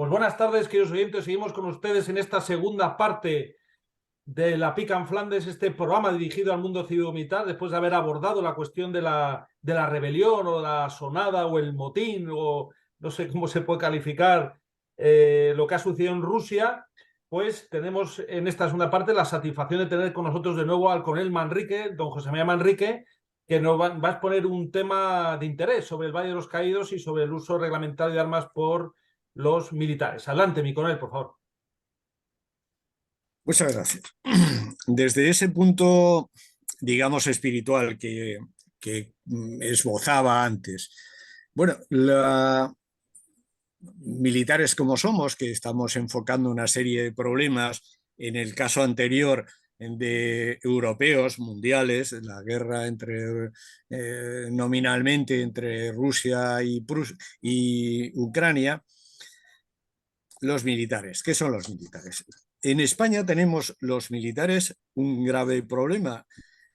Pues buenas tardes, queridos oyentes. Seguimos con ustedes en esta segunda parte de La Pica en Flandes, este programa dirigido al mundo cívico-militar, después de haber abordado la cuestión de la rebelión o la sonada o el motín, o no sé cómo se puede calificar lo que ha sucedido en Rusia. Pues tenemos en esta segunda parte la satisfacción de tener con nosotros de nuevo al coronel Manrique, don José María Manrique, que nos va a exponer un tema de interés sobre el Valle de los Caídos y sobre el uso reglamentario de armas por los militares. Adelante, mi coronel, por favor. Muchas gracias. Desde ese punto, digamos, espiritual que esbozaba antes, bueno, militares como somos, que estamos enfocando una serie de problemas, en el caso anterior de europeos, mundiales, la guerra nominalmente entre Rusia y Ucrania, los militares. ¿Qué son los militares? En España tenemos los militares un grave problema.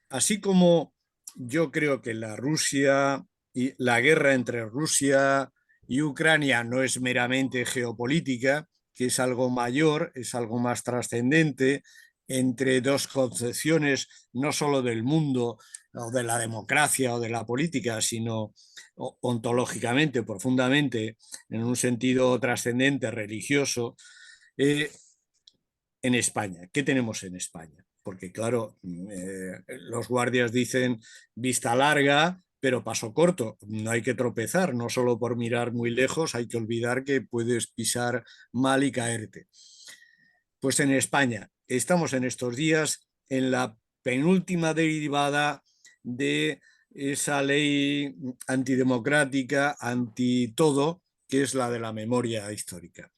Así como yo creo que la guerra entre Rusia y Ucrania no es meramente geopolítica, que es algo mayor, es algo más trascendente entre dos concepciones no solo del mundo o de la democracia o de la política, sino ontológicamente, profundamente, en un sentido trascendente, religioso. Eh, en España, ¿qué tenemos en España? Porque claro, los guardias dicen vista larga, pero paso corto. No hay que tropezar, no solo por mirar muy lejos, hay que olvidar que puedes pisar mal y caerte. Pues en España estamos en estos días en la penúltima derivada de esa ley antidemocrática, anti todo, que es la de la memoria histórica.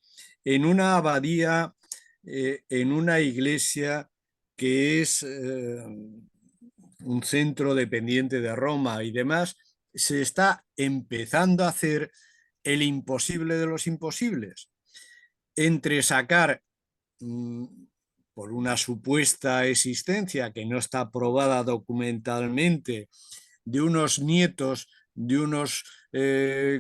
En una abadía, en una iglesia que es un centro dependiente de Roma y demás, se está empezando a hacer el imposible de los imposibles, entre sacar por una supuesta existencia que no está probada documentalmente de unos nietos de unos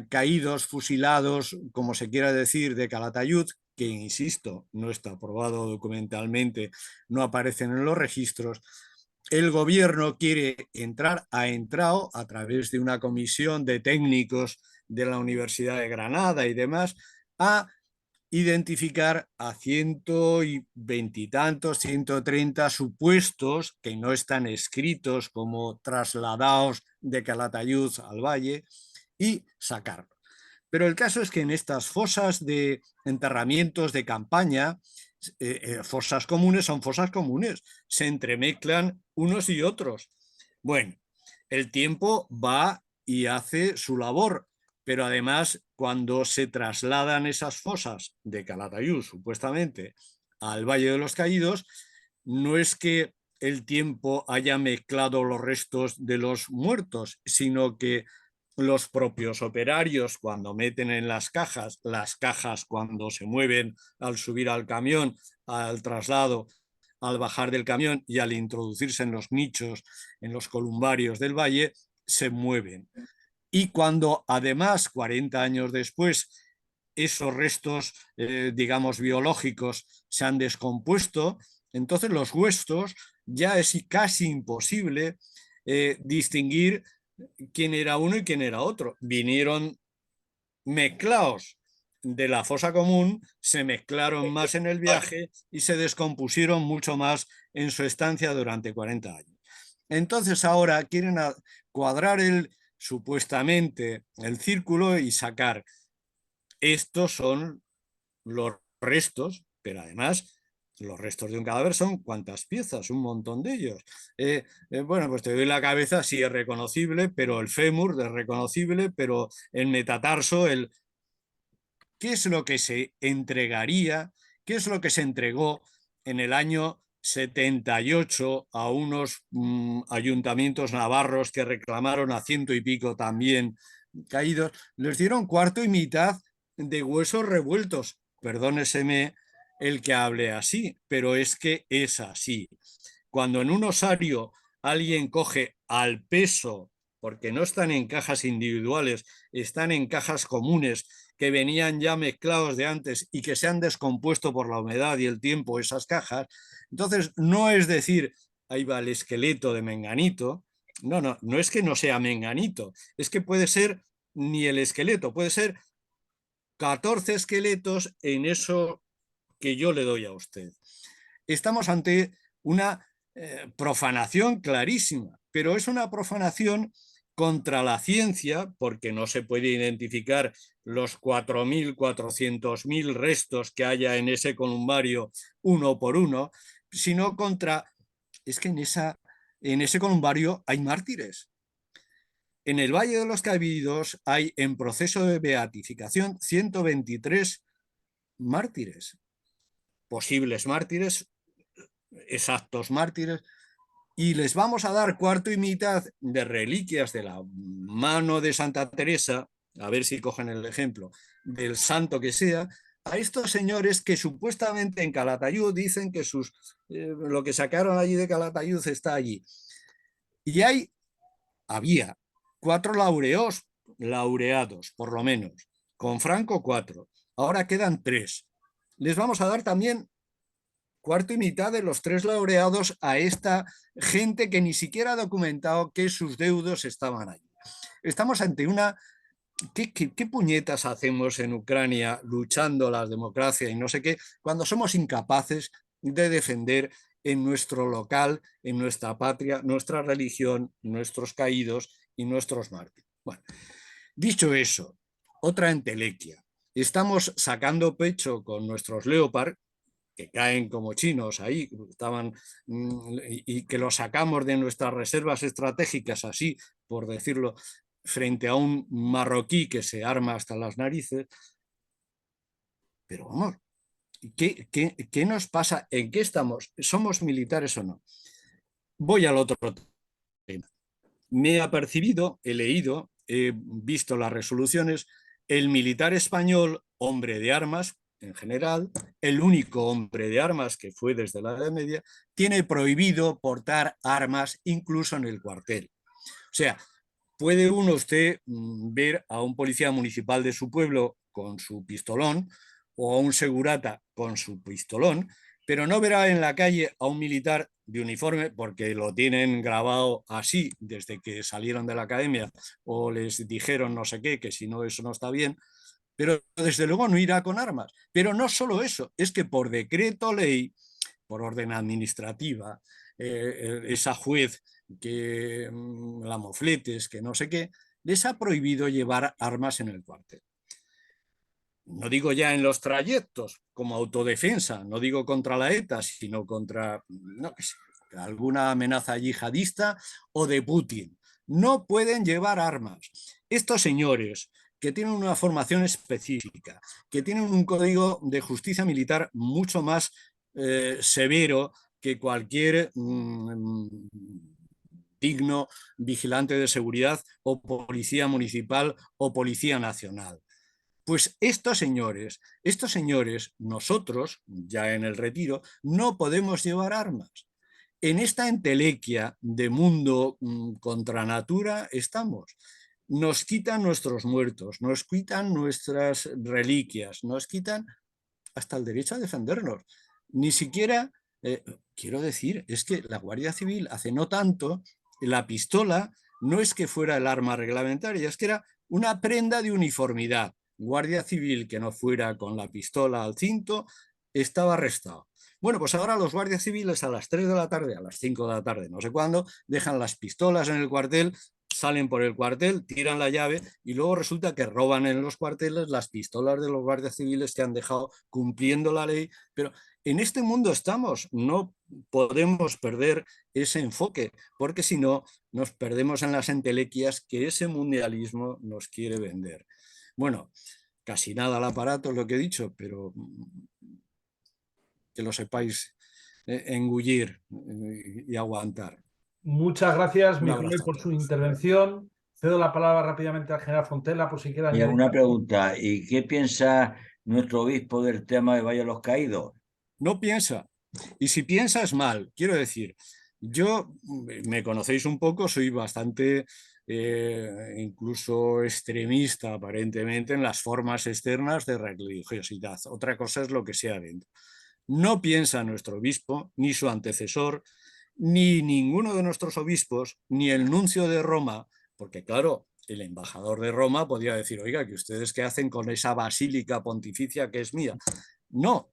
caídos, fusilados, como se quiera decir, de Calatayud, que insisto, no está probado documentalmente, no aparecen en los registros. El gobierno ha entrado a través de una comisión de técnicos de la Universidad de Granada y demás, a identificar a 120 y tantos, 130 supuestos que no están escritos como trasladados de Calatayud al valle y sacarlos. Pero el caso es que en estas fosas de enterramientos de campaña, fosas comunes son fosas comunes, se entremezclan unos y otros. Bueno, el tiempo va y hace su labor, pero además cuando se trasladan esas fosas de Calatayud, supuestamente, al Valle de los Caídos, no es que el tiempo haya mezclado los restos de los muertos, sino que los propios operarios cuando meten en las cajas cuando se mueven al subir al camión, al traslado, al bajar del camión y al introducirse en los nichos, en los columbarios del valle, se mueven. Y cuando además, 40 años después, esos restos, digamos, biológicos se han descompuesto, entonces los huesos ya es casi imposible distinguir quién era uno y quién era otro. Vinieron mezclados de la fosa común, se mezclaron más en el viaje y se descompusieron mucho más en su estancia durante 40 años. Entonces ahora quieren cuadrar supuestamente el círculo y sacar. Estos son los restos, pero además los restos de un cadáver son ¿cuántas piezas? Un montón de ellos. Bueno, pues te doy la cabeza, sí es reconocible, pero el fémur es reconocible, pero el metatarso, ¿qué es lo que se entregaría? ¿Qué es lo que se entregó en el año 78 a unos ayuntamientos navarros que reclamaron a 100 y pico también caídos? Les dieron cuarto y mitad de huesos revueltos. Perdóneseme el que hable así, pero es que es así. Cuando en un osario alguien coge al peso, porque no están en cajas individuales, están en cajas comunes, que venían ya mezclados de antes y que se han descompuesto por la humedad y el tiempo esas cajas. Entonces, no es decir, ahí va el esqueleto de Menganito. No, no, no es que no sea Menganito, es que puede ser ni el esqueleto, puede ser 14 esqueletos en eso que yo le doy a usted. Estamos ante una profanación clarísima, pero es una profanación contra la ciencia, porque no se puede identificar los 4.400.000 restos que haya en ese columbario uno por uno, sino contra... Es que en ese columbario hay mártires. En el Valle de los Caídos hay en proceso de beatificación 123 mártires, posibles mártires, exactos mártires, y les vamos a dar cuarto y mitad de reliquias de la mano de Santa Teresa, a ver si cogen el ejemplo, del santo que sea, a estos señores que supuestamente en Calatayud dicen que lo que sacaron allí de Calatayud está allí. Y había 4 laureados, por lo menos, con Franco 4, ahora quedan 3. Les vamos a dar también cuarto y mitad de los 3 laureados a esta gente que ni siquiera ha documentado que sus deudos estaban allí. Estamos ante una... ¿Qué puñetas hacemos en Ucrania luchando la democracia y no sé qué, cuando somos incapaces de defender en nuestro local, en nuestra patria, nuestra religión, nuestros caídos y nuestros mártires? Bueno, dicho eso, otra entelequia. Estamos sacando pecho con nuestros Leopard, que caen como chinos ahí, estaban, y que los sacamos de nuestras reservas estratégicas, así por decirlo, frente a un marroquí que se arma hasta las narices. Pero vamos, ¿qué nos pasa? ¿En qué estamos? ¿Somos militares o no? Voy al otro tema. Me he apercibido, he leído, he visto las resoluciones. El militar español, hombre de armas, en general, el único hombre de armas que fue desde la Edad Media, tiene prohibido portar armas incluso en el cuartel. O sea, puede usted ver a un policía municipal de su pueblo con su pistolón o a un segurata con su pistolón, pero no verá en la calle a un militar de uniforme porque lo tienen grabado así desde que salieron de la academia o les dijeron no sé qué, que si no eso no está bien, pero desde luego no irá con armas. Pero no solo eso, es que por decreto ley, por orden administrativa, esa juez que la mofletes, que no sé qué, les ha prohibido llevar armas en el cuartel. No digo ya en los trayectos como autodefensa, no digo contra la ETA, sino contra, no sé, alguna amenaza yihadista o de Putin. No pueden llevar armas. Estos señores que tienen una formación específica, que tienen un código de justicia militar mucho más severo que cualquier digno vigilante de seguridad o policía municipal o policía nacional. Pues estos señores, nosotros, ya en el retiro, no podemos llevar armas. En esta entelequia de mundo contra natura estamos. Nos quitan nuestros muertos, nos quitan nuestras reliquias, nos quitan hasta el derecho a defendernos. Ni siquiera, quiero decir, es que la Guardia Civil hace no tanto, la pistola no es que fuera el arma reglamentaria, es que era una prenda de uniformidad. Guardia Civil que no fuera con la pistola al cinto estaba arrestado. Bueno, pues ahora los guardias civiles a las 3 de la tarde, a las 5 de la tarde, no sé cuándo, dejan las pistolas en el cuartel, salen por el cuartel, tiran la llave y luego resulta que roban en los cuarteles las pistolas de los guardias civiles que han dejado cumpliendo la ley. Pero en este mundo estamos, no podemos perder ese enfoque, porque si no nos perdemos en las entelequias que ese mundialismo nos quiere vender. Bueno, casi nada al aparato es lo que he dicho, pero que lo sepáis engullir y aguantar. Muchas gracias, Un Miguel, abrazo a por su todos. intervención. Cedo la palabra rápidamente al general Fontela por si quiere añadir Una algo. pregunta, ¿y qué piensa nuestro obispo del tema de Valle de los Caídos? No piensa. Y si piensas mal, quiero decir, yo me conocéis un poco, soy bastante incluso extremista aparentemente en las formas externas de religiosidad. Otra cosa es lo que sea dentro. No piensa nuestro obispo, ni su antecesor, ni ninguno de nuestros obispos, ni el nuncio de Roma, porque claro, el embajador de Roma podía decir, oiga, ¿que ustedes qué hacen con esa basílica pontificia que es mía? No,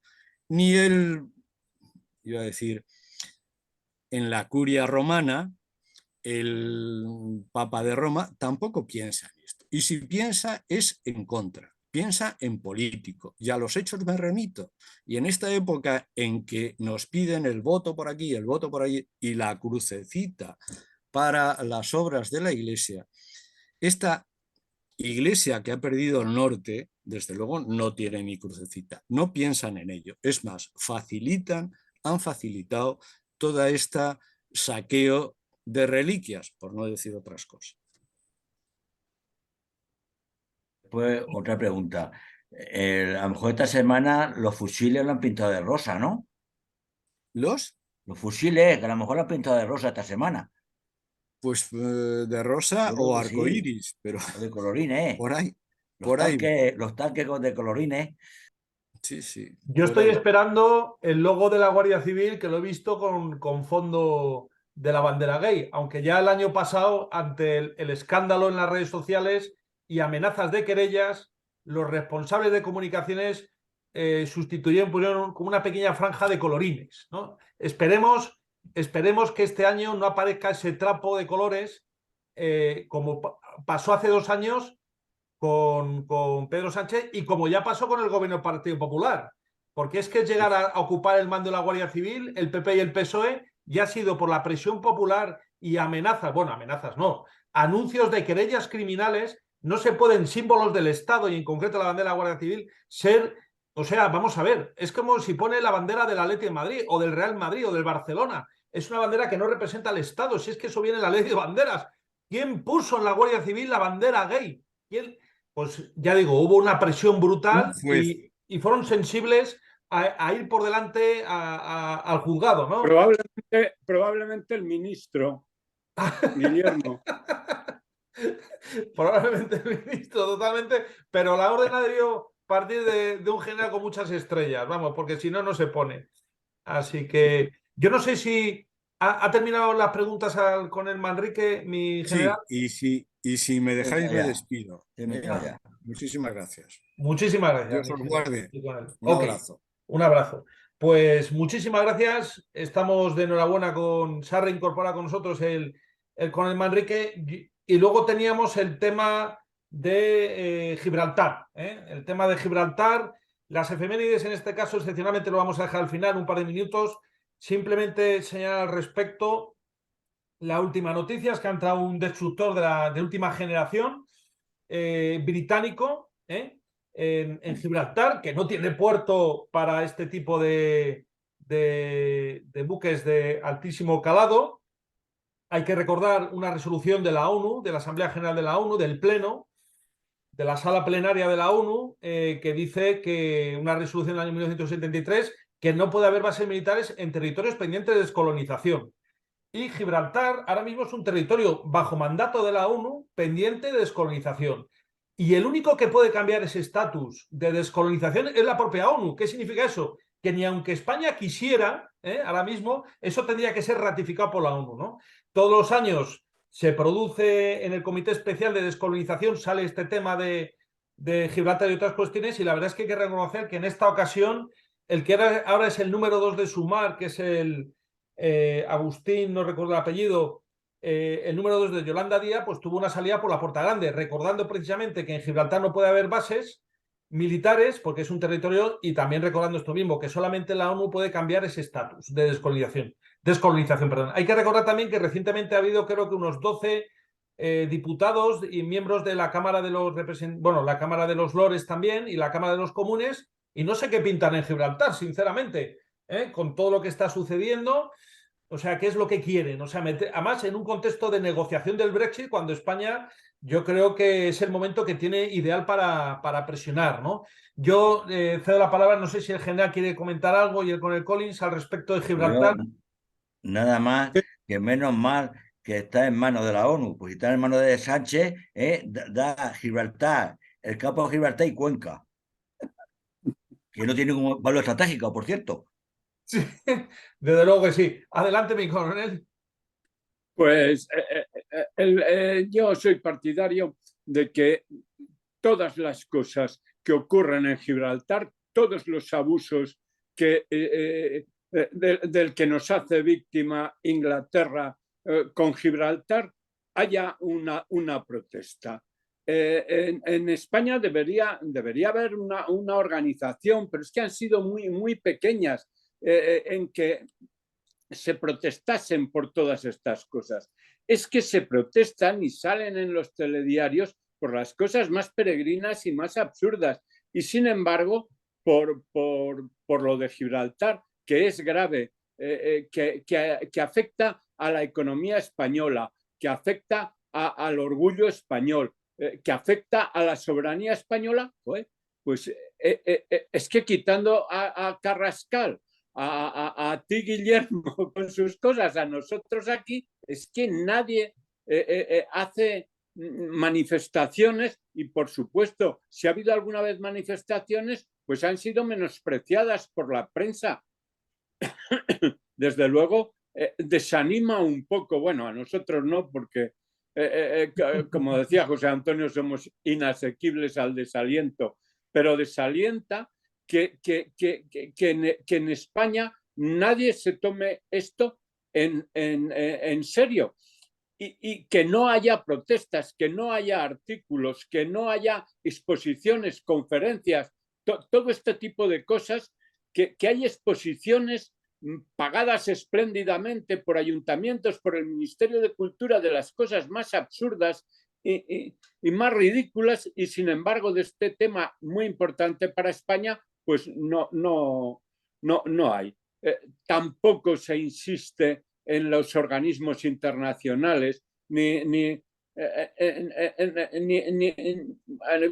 ni el, iba a decir, en la curia romana, el Papa de Roma tampoco piensa en esto. Y si piensa es en contra, piensa en político. Y a los hechos me remito. Y en esta época en que nos piden el voto por aquí, el voto por allí y la crucecita para las obras de la Iglesia, esta Iglesia que ha perdido el norte, desde luego no tiene ni crucecita. No piensan en ello. Es más, han facilitado toda esta saqueo de reliquias, por no decir otras cosas. Pues otra pregunta. A lo mejor esta semana los fusiles lo han pintado de rosa, ¿no? Los, Los fusiles, que a lo mejor lo han pintado de rosa esta semana. pues de rosa Yo creo o que sí. arcoíris, pero O de colorines. por ahí, Los por ahí. tanques de colorines. Sí, sí, Yo por estoy ahí. esperando el logo de la Guardia Civil, que lo he visto con fondo de la bandera gay, aunque ya el año pasado, ante el escándalo en las redes sociales y amenazas de querellas, los responsables de comunicaciones pusieron como una pequeña franja de colorines, ¿no? Esperemos que este año no aparezca ese trapo de colores como pasó hace 2 años con Pedro Sánchez y como ya pasó con el gobierno del Partido Popular. Porque es que llegar a ocupar el mando de la Guardia Civil, el PP y el PSOE, ya ha sido por la presión popular y amenazas, bueno, amenazas no, anuncios de querellas criminales, no se pueden símbolos del Estado y en concreto la bandera de la Guardia Civil ser, o sea, vamos a ver, es como si pone la bandera del Atleti de Madrid o del Real Madrid o del Barcelona. Es una bandera que no representa al Estado, si es que eso viene en la ley de banderas. ¿Quién puso en la Guardia Civil la bandera gay? ¿Quién? Pues ya digo, hubo una presión Un brutal juez, y fueron sensibles a ir por delante al juzgado, ¿no? Probablemente el ministro Guillermo. Probablemente el ministro, totalmente, pero la orden ha debido partir de un general con muchas estrellas, vamos, porque si no, no se pone. Así que yo no sé si ha terminado las preguntas con el Manrique, mi general. sí, y si me dejáis me despido. Ya. Muchísimas gracias. Muchísimas gracias. Dios os guarde. Un Ok, abrazo. un abrazo. Pues muchísimas gracias. Estamos de enhorabuena con. Se ha reincorporado con nosotros el coronel Manrique. Y luego teníamos el tema de Gibraltar. El tema de Gibraltar. Las efemérides, en este caso, excepcionalmente lo vamos a dejar al final, un par de minutos. Simplemente señalar al respecto la última noticia: es que ha entrado un destructor de última generación británico en Gibraltar, que no tiene puerto para este tipo de buques de altísimo calado. Hay que recordar una resolución de la ONU, de la Asamblea General de la ONU, del Pleno, de la sala plenaria de la ONU, que dice que una resolución del año 1973 que no puede haber bases militares en territorios pendientes de descolonización. Y Gibraltar ahora mismo es un territorio bajo mandato de la ONU pendiente de descolonización. Y el único que puede cambiar ese estatus de descolonización es la propia ONU. ¿Qué significa eso? Que ni aunque España quisiera, ahora mismo, eso tendría que ser ratificado por la ONU, ¿no? Todos los años se produce en el Comité Especial de Descolonización, sale este tema de Gibraltar y otras cuestiones, y la verdad es que hay que reconocer que en esta ocasión el que ahora es el número 2 de Sumar, que es el Agustín, no recuerdo el apellido, el número 2 de Yolanda Díaz, pues tuvo una salida por la puerta grande, recordando precisamente que en Gibraltar no puede haber bases militares porque es un territorio, y también recordando esto mismo, que solamente la ONU puede cambiar ese estatus de descolonización. Perdón. Hay que recordar también que recientemente ha habido, creo que unos 12 diputados y miembros de la Cámara de los la Cámara de los Lores también y la Cámara de los Comunes, y no sé qué pintan en Gibraltar, sinceramente, con todo lo que está sucediendo. O sea, ¿qué es lo que quieren? O sea, además en un contexto de negociación del Brexit, cuando España, yo creo que es el momento que tiene ideal para presionar, ¿no? Yo cedo la palabra, no sé si el general quiere comentar algo y el coronel Collins al respecto de Gibraltar. Nada más que menos mal que está en manos de la ONU. Pues si está en manos de Sánchez, da Gibraltar, el campo de Gibraltar y Cuenca, que no tiene ningún valor estratégico, por cierto. Sí, desde luego que sí. Adelante, mi coronel. Pues yo soy partidario de que todas las cosas que ocurren en Gibraltar, todos los abusos del que nos hace víctima Inglaterra con Gibraltar, haya una protesta. En España debería haber una organización, pero es que han sido muy pequeñas, en que se protestasen por todas estas cosas. Es que se protestan y salen en los telediarios por las cosas más peregrinas y más absurdas. Y sin embargo, por lo de Gibraltar, que es grave, que afecta a la economía española, que afecta al orgullo español, que afecta a la soberanía española, pues es que quitando a Carrascal, a ti, Guillermo, con sus cosas, a nosotros aquí, es que nadie hace manifestaciones y, por supuesto, si ha habido alguna vez manifestaciones, pues han sido menospreciadas por la prensa. Desde luego, desanima un poco, bueno, a nosotros no, porque, como decía José Antonio, somos inasequibles al desaliento, pero desalienta que en España nadie se tome esto en serio y que no haya protestas, que no haya artículos, que no haya exposiciones, conferencias, todo este tipo de cosas, que hay exposiciones pagadas espléndidamente por ayuntamientos, por el Ministerio de Cultura, de las cosas más absurdas y más ridículas, y sin embargo de este tema muy importante para España, pues no hay. Tampoco se insiste en los organismos internacionales, ni iba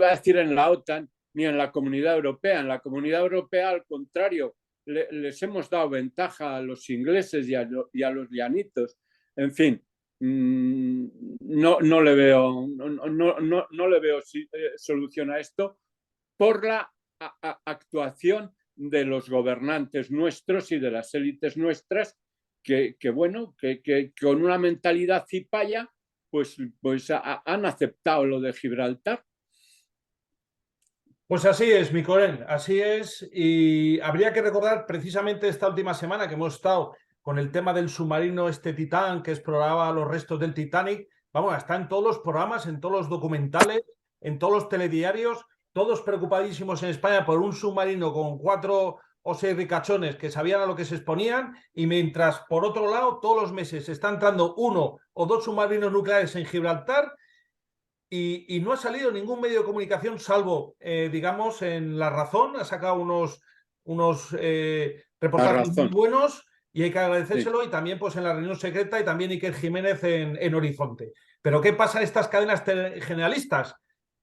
a decir en la OTAN, ni en la Comunidad Europea. En la Comunidad Europea, al contrario, les hemos dado ventaja a los ingleses y a los llanitos. En fin, no le veo solución a esto por la actuación de los gobernantes nuestros y de las élites nuestras que con una mentalidad cipaya pues han aceptado lo de Gibraltar. Pues así es, mi coronel, así es. Y habría que recordar precisamente esta última semana que hemos estado con el tema del submarino Titán que exploraba los restos del Titanic. Vamos, está en todos los programas, en todos los documentales, en todos los telediarios, todos preocupadísimos en España por un submarino con 4 o 6 ricachones que sabían a lo que se exponían, y mientras, por otro lado, todos los meses está entrando 1 o 2 submarinos nucleares en Gibraltar. Y no ha salido ningún medio de comunicación, salvo, digamos, en La Razón. Ha sacado unos reportajes muy buenos y hay que agradecérselo. Sí. Y también pues, en La Reunión Secreta y también Iker Jiménez en Horizonte. Pero ¿qué pasa en estas cadenas generalistas?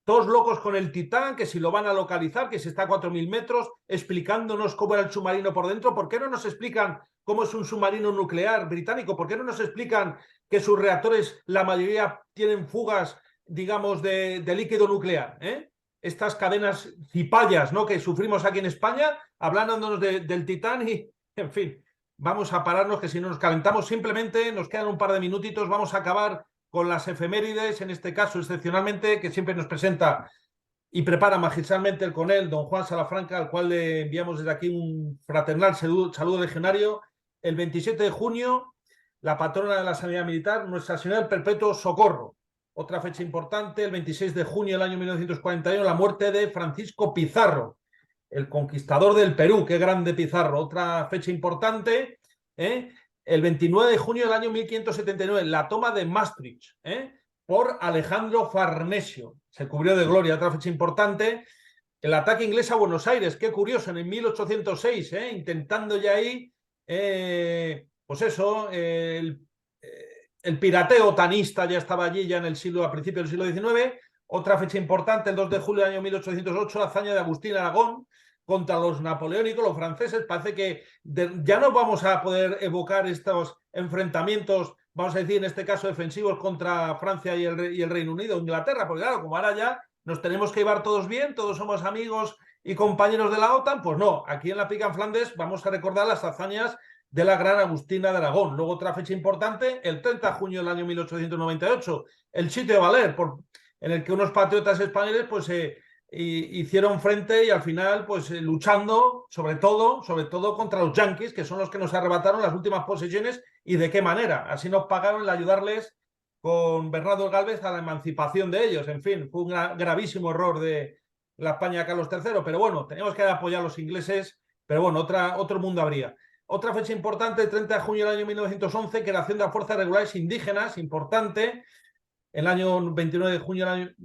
Todos locos con el Titán, que si lo van a localizar, que si está a 4.000 metros, explicándonos cómo era el submarino por dentro. ¿Por qué no nos explican cómo es un submarino nuclear británico? ¿Por qué no nos explican que sus reactores, la mayoría, tienen fugas, digamos, de líquido nuclear? Estas cadenas cipayas, ¿no?, que sufrimos aquí en España, hablándonos del Titán y, en fin, vamos a pararnos, que si no nos calentamos. Simplemente nos quedan un par de minutitos, vamos a acabar con las efemérides, en este caso, excepcionalmente, que siempre nos presenta y prepara magistralmente el coronel don Juan Salafranca, al cual le enviamos desde aquí un fraternal saludo legionario. El 27 de junio, la patrona de la sanidad militar, Nuestra Señora del Perpetuo Socorro. Otra fecha importante, el 26 de junio del año 1941, la muerte de Francisco Pizarro, el conquistador del Perú. Qué grande Pizarro. Otra fecha importante, el 29 de junio del año 1579, la toma de Maastricht, por Alejandro Farnesio. Se cubrió de gloria. Otra fecha importante, el ataque inglés a Buenos Aires. Qué curioso, en 1806, intentando ya ahí, pues eso, el pirateo tanista ya estaba allí ya a principios del siglo XIX. Otra fecha importante, el 2 de julio del año 1808, la hazaña de Agustín Aragón contra los napoleónicos, los franceses. Parece que ya no vamos a poder evocar estos enfrentamientos vamos a decir, en este caso defensivos contra Francia y el Reino Unido, Inglaterra, porque claro, como ahora ya nos tenemos que llevar todos bien, todos somos amigos y compañeros de la OTAN, pues no, aquí en la Pica en Flandes vamos a recordar las hazañas de la gran Agustina de Aragón. Luego otra fecha importante, el 30 de junio del año 1898, el sitio de Valer, en el que unos patriotas españoles pues hicieron frente y al final pues luchando sobre todo contra los yanquis, que son los que nos arrebataron las últimas posesiones y de qué manera. Así nos pagaron el ayudarles con Bernardo Gálvez a la emancipación de ellos. En fin, fue un gravísimo error de la España de Carlos III, pero bueno, teníamos que apoyar a los ingleses, pero bueno, otro mundo habría. Otra fecha importante, el 30 de junio del año 1911, creación de las Fuerzas Regulares Indígenas, importante. El año 29 de junio del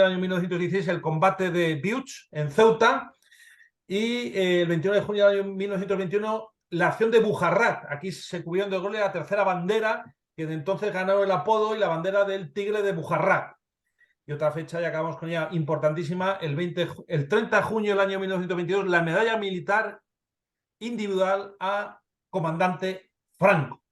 año 1916, el combate de Biuch en Ceuta. Y el 29 de junio del año 1921, la acción de Bujarrat. Aquí se cubrieron de gloria la tercera bandera, que de entonces ganaron el apodo y la bandera del tigre de Bujarrat. Y otra fecha, ya acabamos con ella, importantísima, el 30 de junio del año 1922, la medalla militar individual a comandante Franco.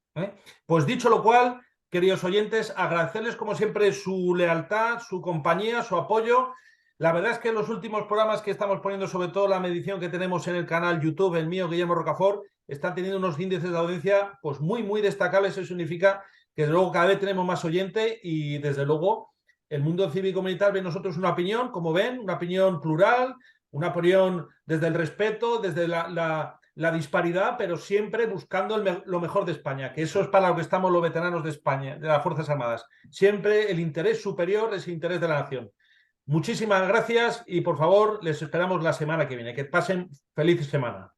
Pues dicho lo cual, queridos oyentes, agradecerles como siempre su lealtad, su compañía, su apoyo. La verdad es que los últimos programas que estamos poniendo, sobre todo la medición que tenemos en el canal YouTube, el mío, Guillermo Rocafort, están teniendo unos índices de audiencia pues muy destacables. Eso significa que desde luego cada vez tenemos más oyente y desde luego el mundo cívico-militar ve en nosotros una opinión, como ven, una opinión plural, una opinión desde el respeto, desde la disparidad, pero siempre buscando lo mejor de España, que eso es para lo que estamos los veteranos de España, de las Fuerzas Armadas. Siempre el interés superior es el interés de la nación. Muchísimas gracias y por favor les esperamos la semana que viene. Que pasen feliz semana.